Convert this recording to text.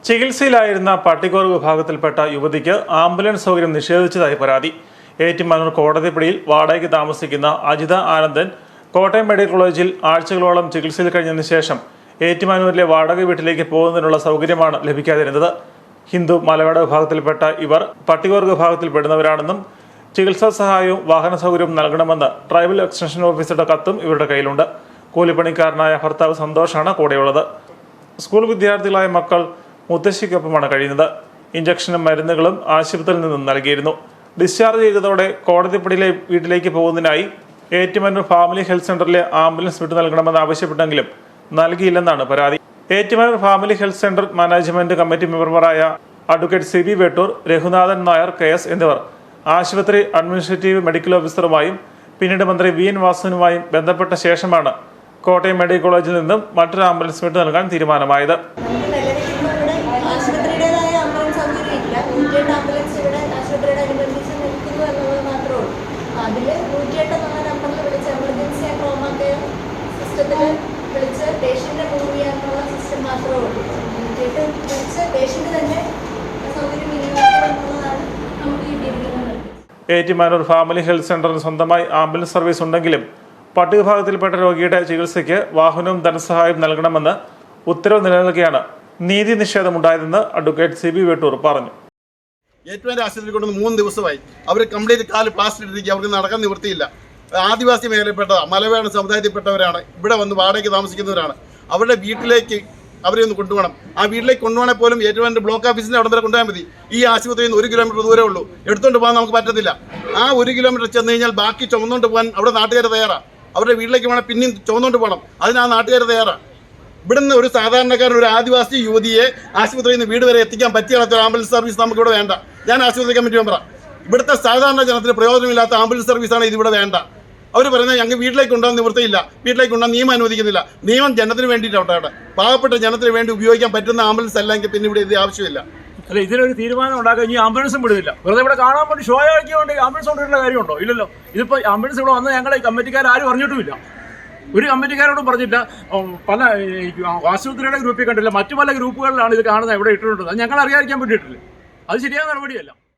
ചികിത്സയിലായിരുന്ന പട്ടികവർഗ വിഭാഗത്തിൽപ്പെട്ട യുവതിക്ക് ആംബുലൻസ് സൗകര്യം നിഷേധിച്ചതായി പരാതി. ഏറ്റുമാനൂർ കോടതിപ്പടിയിൽ വാടകയ്ക്ക് താമസിക്കുന്ന അജിത ആനന്ദൻ കോട്ടയം മെഡിക്കൽ കോളേജിൽ ആഴ്ചകളോളം ചികിത്സയിൽ കഴിഞ്ഞതിന് ശേഷം ഏറ്റുമാനൂരിലെ വാടക വീട്ടിലേക്ക് പോകുന്നതിനുള്ള സൗകര്യമാണ് ലഭിക്കാതിരുന്നത്. ഹിന്ദു മലയാള വിഭാഗത്തിൽപ്പെട്ട ഇവർ പട്ടികവർഗ വിഭാഗത്തിൽപ്പെടുന്നവരാണെന്നും ചികിത്സാ സഹായവും വാഹന സൗകര്യവും നൽകണമെന്ന് ട്രൈബൽ എക്സ്റ്റൻഷൻ ഓഫീസറുടെ കത്തും ഇവരുടെ കയ്യിലുണ്ട്. കൂലിപ്പണിക്കാരനായ ഭർത്താവ് സന്തോഷാണ് കൂടെയുള്ളത്. സ്കൂൾ വിദ്യാർത്ഥികളായ മക്കൾ മുത്തശ്ശിക്കൊപ്പമാണ് കഴിയുന്നത്. ഇഞ്ചക്ഷനും മരുന്നുകളും ആശുപത്രിയിൽ നിന്നും നൽകിയിരുന്നു. ഡിസ്ചാർജ് ചെയ്തതോടെ കോടതിപ്പടിയിലെ വീട്ടിലേക്ക് പോകുന്നതിനായി ഏറ്റുമാനൂർ ഫാമിലി ഹെൽത്ത് സെന്ററിലെ ആംബുലൻസ് വിട്ടു നൽകണമെന്ന് ആവശ്യപ്പെട്ടെങ്കിലും നൽകിയില്ലെന്നാണ് പരാതി. Ettumanoor family health centre management committee മെമ്പർമാരായ അഡ്വക്കേറ്റ് CB വേട്ടൂർ, രഘുനാഥൻ നായർ KS എന്നിവർ ആശുപത്രി അഡ്മിനിസ്ട്രേറ്റീവ് മെഡിക്കൽ ഓഫീസറുമായും പിന്നീട് മന്ത്രി VN വാസുവിനുമായും ബന്ധപ്പെട്ട ശേഷമാണ് കോട്ടയം മെഡിക്കൽ കോളേജിൽ നിന്നും മറ്റൊരു ആംബുലൻസ് വിട്ടു നൽകാൻ തീരുമാനമായത്. ഏറ്റുമാനൂർ ഫാമിലി ഹെൽത്ത് സെന്ററിന് സ്വന്തമായി ആംബുലൻസ് സർവീസ് ഉണ്ടെങ്കിലും പട്ടികവിഭാഗത്തിൽപ്പെട്ട രോഗിയുടെ ചികിത്സയ്ക്ക് വാഹനവും ധനസഹായം നൽകണമെന്ന് ഉത്തരവ് നിലനിൽക്കെയാണ് നീതി നിഷേധമുണ്ടായതെന്ന് അഡ്വക്കേറ്റ് CB വേട്ടൂർ പറഞ്ഞു. ഏറ്റുമാനൂർ ആശുപത്രി കൊണ്ട് 3 ദിവസമായി അവർ കംപ്ലീറ്റ് കാല് പ്ലാസ്റ്റർ ഇട്ടിരിക്കുക. അവർക്ക് നടക്കാൻ നിവൃത്തിയില്ല. ആദിവാസി മേഖലയിൽപ്പെട്ടതാണ്, മലയാള സമുദായത്തിൽപ്പെട്ടവരാണ്, ഇവിടെ വന്ന് വാടകയ്ക്ക് താമസിക്കുന്നവരാണ്. അവരുടെ വീട്ടിലേക്ക് അവരെ ഒന്ന് കൊണ്ടുപോകണം. ആ വീട്ടിലേക്ക് കൊണ്ടുപോകണേ പോലും ഏറ്റുമാനൂർ ബ്ലോക്ക് ഓഫീസിൻ്റെ അവിടെ വരെ കൊണ്ടുപോയാൽ മതി. ഈ ആശുപത്രിയിൽ നിന്ന് 1 കിലോമീറ്റർ ദൂരമേ ഉള്ളൂ. എടുത്തുകൊണ്ട് പോകാൻ നമുക്ക് പറ്റത്തില്ല. ആ 1 കിലോമീറ്റർ ചെന്ന് കഴിഞ്ഞാൽ ബാക്കി ചുമന്നുകൊണ്ട് പോകാൻ അവിടെ നാട്ടുകാർ തയ്യാറാണ്. അവരുടെ വീട്ടിലേക്ക് വേണം പിന്നെയും ചുമന്നുകൊണ്ട് പോകണം. അതിന് ആ നാട്ടുകാർ തയ്യാറാണ്. ഇവിടുന്ന് ഒരു സാധാരണക്കാരൻ, ഒരു ആദിവാസി യുവതിയെ ആശുപത്രിയിൽ നിന്ന് വീട് വരെ എത്തിക്കാൻ പറ്റിയ ആംബുലൻസ് സർവീസ് നമുക്കിവിടെ വേണ്ട. ഞാൻ ആശുപത്രി കമ്മിറ്റി മെമ്പറാണ്. ഇവിടുത്തെ സാധാരണ ജനത്തിന് പ്രയോജനമില്ലാത്ത ആംബുലൻസ് സർവീസാണ് ഇതിവിടെ വേണ്ട. അവർ പറയുന്നത് ഞങ്ങൾ വീട്ടിലേക്ക് കൊണ്ടുപോകാൻ നിവൃത്തിയില്ല, വീട്ടിലേക്ക് കൊണ്ടുപോകാൻ നിയമം അനുവദിക്കുന്നില്ല. നിയമം ജനത്തിന് വേണ്ടിയിട്ടാണ് അവിടെ, പാവപ്പെട്ട ജനത്തിന് വേണ്ടി ഉപയോഗിക്കാൻ പറ്റുന്ന ആംബുലൻസ് അല്ലെങ്കിൽ പിന്നെ ഇവിടെ ഇത് ആവശ്യമില്ല. അല്ല, ഇതിനൊരു തീരുമാനം ഉണ്ടാക്കാൻ ഇനി ആംബുലൻസും വിടുന്നില്ല. വെറുതെ ഇവിടെ കാണാൻ വേണ്ടി ഷോ ആക്കിയ വേണ്ടി ആംബുലൻസ് കൊണ്ടുവരുന്ന കാര്യമുണ്ടോ? ഇല്ലല്ലോ. ഇതിപ്പോൾ ആംബുലൻസ് ഇവിടെ വന്ന് ഞങ്ങളെ കമ്മിറ്റിക്കാർ ആരും അറിഞ്ഞിട്ടുമില്ല. ഒരു കമ്മിറ്റിക്കാരോടും പറഞ്ഞില്ല. പല ആശുപത്രിയുടെ ഗ്രൂപ്പിൽ കണ്ടില്ല, മറ്റു പല ഗ്രൂപ്പുകളിലാണ് ഇത് കാണുന്നത്. എവിടെ ഇട്ടിട്ടുള്ളത് അത് ഞങ്ങൾ അറിയാതിരിക്കാൻ വേണ്ടിയിട്ടില്ല. അത് ശരിയായ നടപടിയല്ല.